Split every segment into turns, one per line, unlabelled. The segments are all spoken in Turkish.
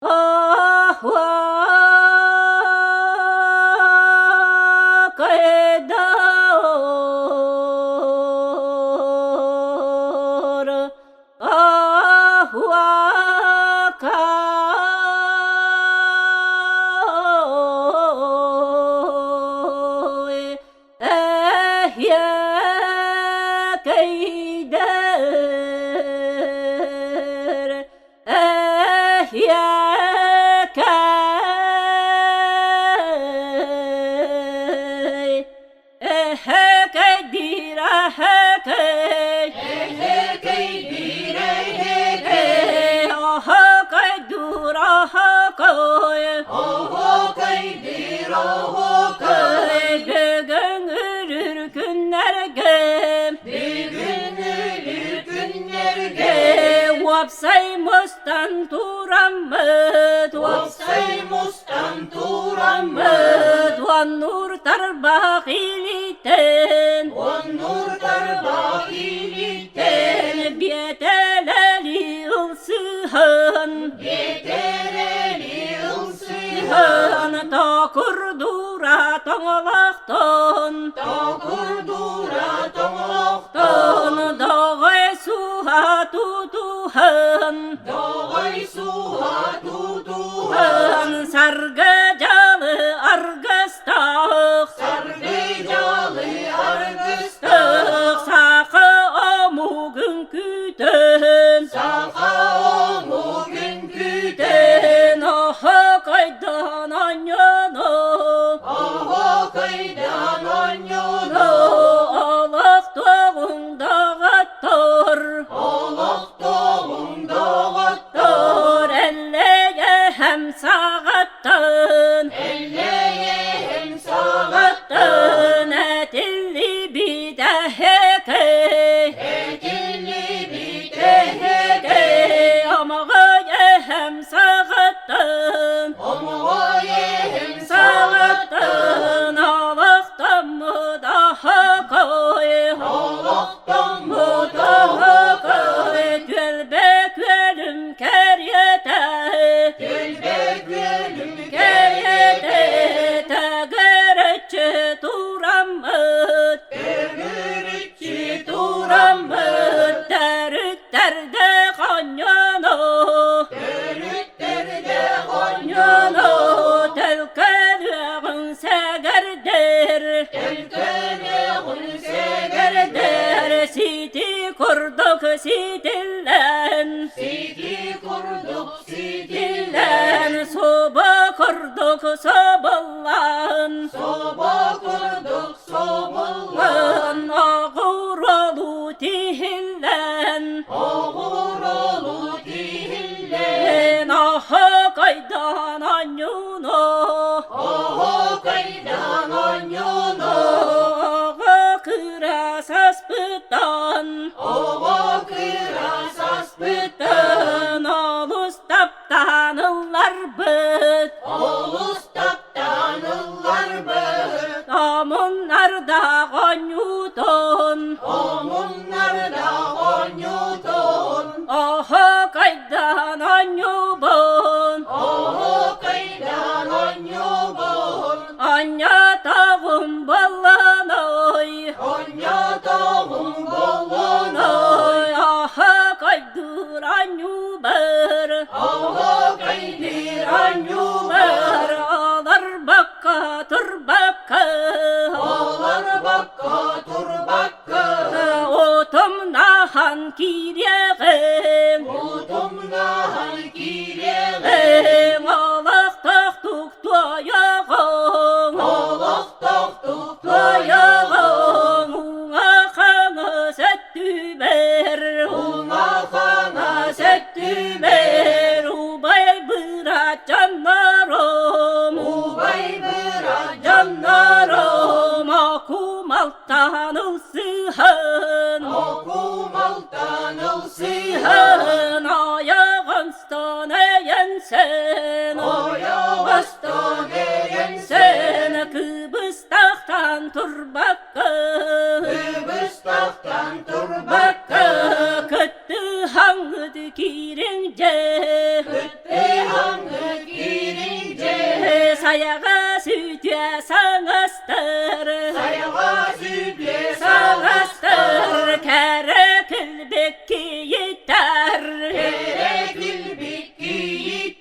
Ah vak edar, ah vak ehye keyder, ehye Vapsay mustan turammet,
Vapsay mustan turammet,
wan nur tarbahiliten,
wan nur tarbahiliten,
bieteleli ılsıhan,
yetereli ılsıhan,
ta kurdura toğlaqton,
kurdura toğlaqton,
dağay suha tutuhan,
dağay suha tutuhan,
sargıcalı argıstağ,
sargıcalı argıstağ,
sakı omugün kütün,
saha omu gün küten,
aha kaydan anyana,
aha kaydan onyunu,
alaq doğun dağıttır,
Allah doğum doğattır,
elleye hem sağıttın,
elleye hem sağattır,
etilli bir deheke,
ekilli bir teheke,
amağa hem sağıttın,
omuye hem sağattır,
sağıttın, alaqtan mı daha koy,
Allah'tan
mı
bu
daha
doğu,
koy, gölbe gölüm keryete,
gülbe gülüm
keryete, tegereççi turammet,
gülürüççü
turammet, derüt derde kanyana,
Dörütlerde
yana,
konyunu,
telkeleğin segerdir,
telkeleğin segerder,
siti kurduk sitillen,
siti kurduk
dillen,
sitillen,
soba kurduk soballan,
soba kurduk soballan,
ağır olu tihillen,
ağır olu dihillen,
aha kaydan anyuna,
aha kaydan onyunu,
ağa kıras aspıtan,
ova kıras aspıtan,
bıtan, alus taptan ıllar bıt,
olus taptan ıllar bıt,
amunlar da konyuton,
omunlar da konyutun,
aha kaydan anyubon,
aha kaydan onyubun,
anya tağım ballanoy,
Konya doğum bolluğuna,
oy, aha kaydır anyuber,
aha kaydır
anyuber,
anyuber,
ağlar bakka tur bakka,
ağlar bakka tur bakka,
otum nahan kiryeğim,
Udum nahan kireğe,
ağlak taktuk tuyağım,
Allah tohtuk
tuyağım, uğa kanı settüber,
Una kana
settüber, ubay bıra canlarım,
ubay bıra
canlarım, akum alttan ılsıhan,
okum altan ılsıhan,
Sihan ayağın stane yensen,
Ayağı bastan
sen Kıbrıs'tan tur bakka,
Kıbrıs'tan tur
bakka,
bakka,
kıttı hangıdı kirince,
Kıttı hangi
Sayağa sütüye sağastır
Sayağa sütüye
sağastır Kere kilbek yeter
Kere kilbik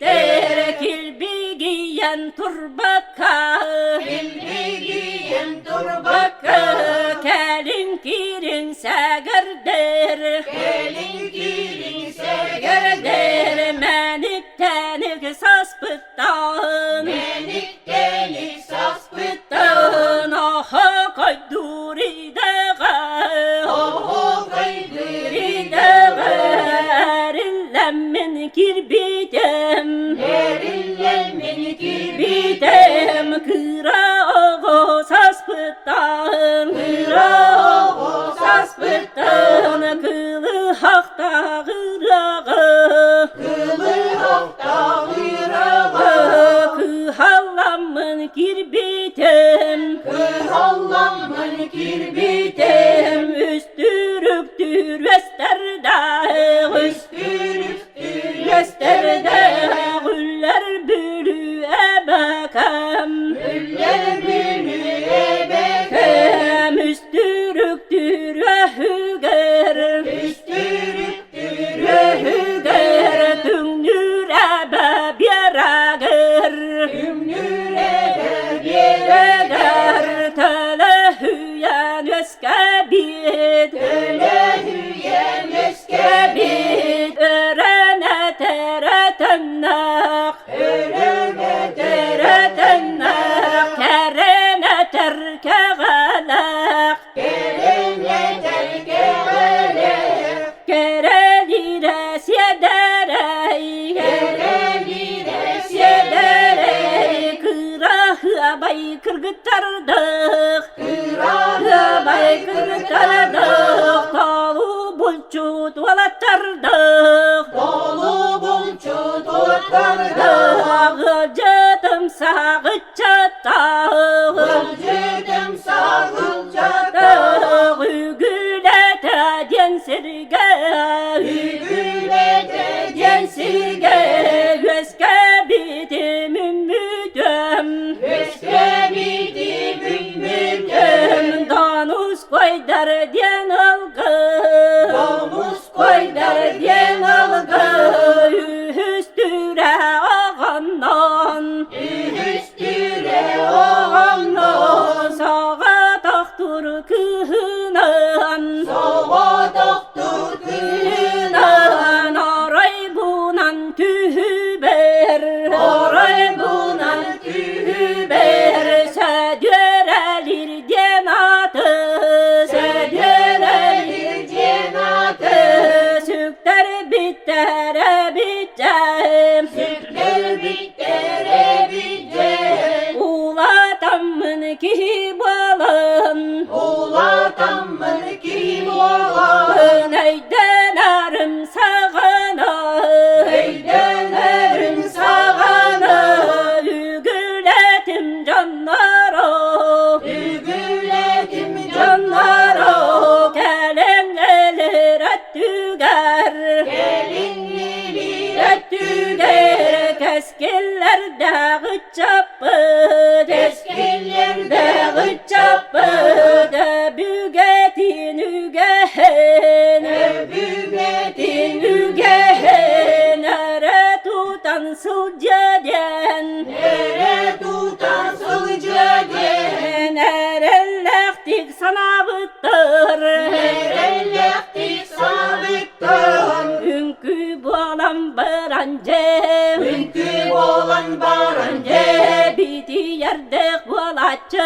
Tere kilbi giyen turbaka
Kilbi giyen
Turbaka kelin kirin segerdir
Gelin kirin
Gerder menik tenik saspıttan
Menik gelik
Pıttan aha kayduri dağa
Oho kaydiri
Erinlemmin kirbidem
Erinlemmin
Bidem kıra oğu saspıttan Kıra oğu saspıttan Kılı hakta kırağı
Kılı hafta hırağı
Kıhallamın kirbidem
Kıhallamın kirbitem
Bidem üstürüktür vesterde Vesterde güller bülü ebekem
Güller bülüye bekem
Hem üstürüktür vehüger
Üstürüktür
Vehüger tüngür ebeb yerager
Ümnüre bir
Yeger telehüyen veskebit
Ölehüyen
Kebit örene teretennek
Ölene
Teretennek Kerene terkegelek
Kerene terkegelek
Kerelire siyederey
Kerelire
Siyederey Kırahı bay kırgıtardık
Kırahı
bay kırgıtardık Talu bulçut valatardık
Dolu bulçu tuttardık
Ağıcıdım sağıçattağ
Gülcüdüm sağılcaktağ
Gügülete densirge
Gügülete
Densirge Veske mümmüdüm
Veskebidi mümmüdüm
Danus koydar diyen algı
Domuz
Koydar diyen algı Üstüre ağandan
Üstüre oğamdan
Sağa taktur kıhınan
Soğa doktor kıyınan
Aray bunan tühüber
Oray bunan tühüber
Sedürelir denatı
Sedürelir cenatı
Sükter bittere bitcem
Sütler bittere bitcem
Ulatamın ki balın
Ulatamın kim olan
Neydenerim sağana
Neydenerim sağana
Ügületim canlara
Ügületim
Canlara
canlara
Kelen gelir ettüger
Gelinlilir
Ettüger Keskillerde gıçapı
Keskillerde
gıçapı Bügetin ügehen
Bügetin
Ügehen Nere tutan sılcaden
Nere tutan sılcaden
Nerellektik sana bıttır
Nerellektik sabıktan
Ünkü boğalan barancem
Ünkü olan barancı
Biti yerde boğalatçı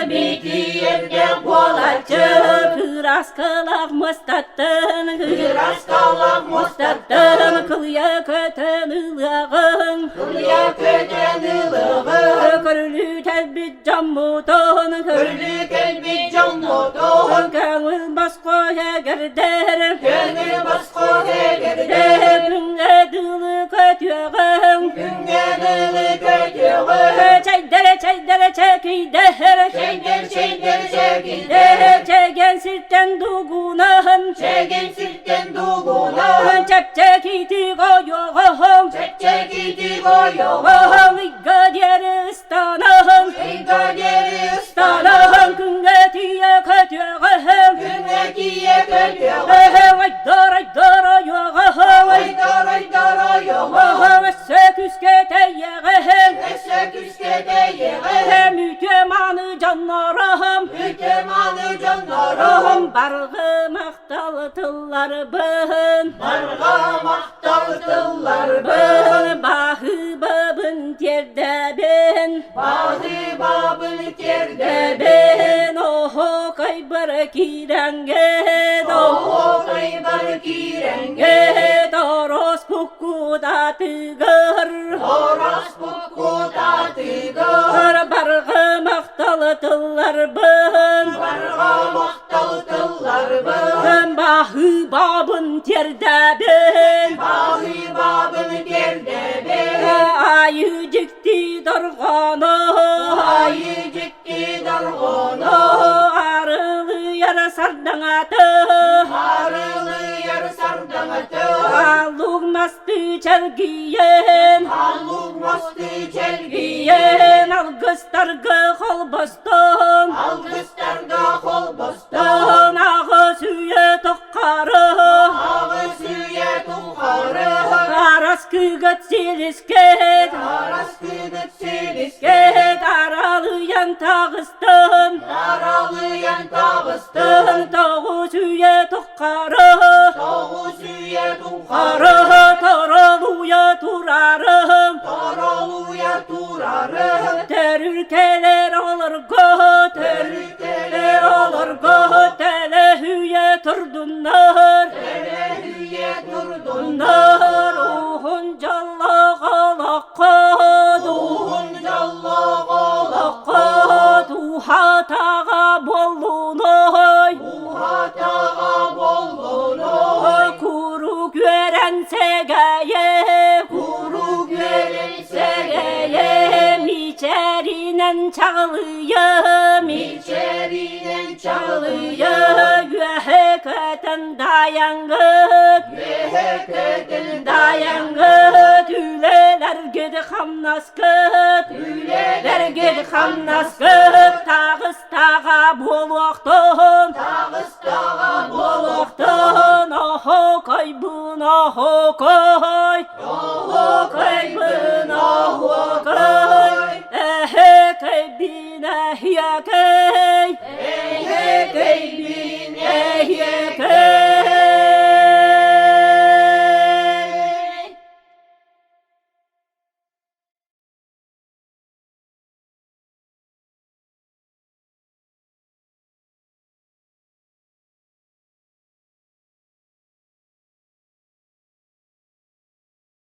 Biti yerde
boğalatçı
boğalatçı
Kıras kılak mustattın
Kıras kalak
mustattın Kılya köten ılığın
Kılya köten ılığın
Körlü telbit cammutun
Körlü kelbi can mutun
Gönül baskoya gerder
Gönül baskoya gerder
Hepinle dılı kötüğün
Güngenelik kötüğün
Çaydere çekiyder
Çeyder çekildir
Çegen sirten dugunahın
Çegen sirten duğuna
Çek iti goyoğun
Çek iti koyuğun
Oğun igga diyeri ıstan
göderi
Stanağın künge tiye kötüğün
Günnetiye kötüğün
Aydar ayağın
Aydar yoğun
Seküske teyeğin
Eseküske deyeğin
Mütemanı canlarım
Mütemanı canlarım
Bargı maktalı tıllar bın
Barga mahtal tıllar
Bın bahı babın terde bin
Bazı babın terde
Ben oho kaybara kirenge
Oho kaybar kirenge
Ge doros puku da tıgır
Horas puku tatıgır
Bargı maktalı tıllar bın
Barga mahtal tıllar bın
Bahı babın terde bin
Bazı babın terde be
Ayıcıktı dargana
Ayı ciddi dargonu
Arılı yara sardanatı
Arılı yar sardanatı
Aluk mastı çelgiyen
Alluk mastı çelgiye
Giyen algıstargı kolbastan
Algıstarda kol bostan
Ağı suya tokarı
Ağı suya tukarı
Aras kıgıt silisket
Aras kıdık silis
Ket aralıyan tağıstan
Daralıyan tağıstan
Tağı suya tokarı
Tağı suya tukarı
Arı taralıya turarım
Daralıya turarı
Terülkeler alır go Terülkeler alır go Telehüye turdunlar
Telehüye durdun
Nar uhun calla galakad
Ruhun calla golak
Galakad uhatağa bollunay
Uhatağa bollunu
Kuru gören segeye
Kuru gören segeye
Segeye içerinen çağlıyım
İçeriden
Çağlıyım
çalıyor
Göheketen dayangıt
Beheketen
Dayangıt Üleler gidi hamnaskıt Üleler gidi hamnaskıt Tağız tağa buluqtun
Tağız tağa
Buluqtun Oho kaybın oho koy
Oho kaybın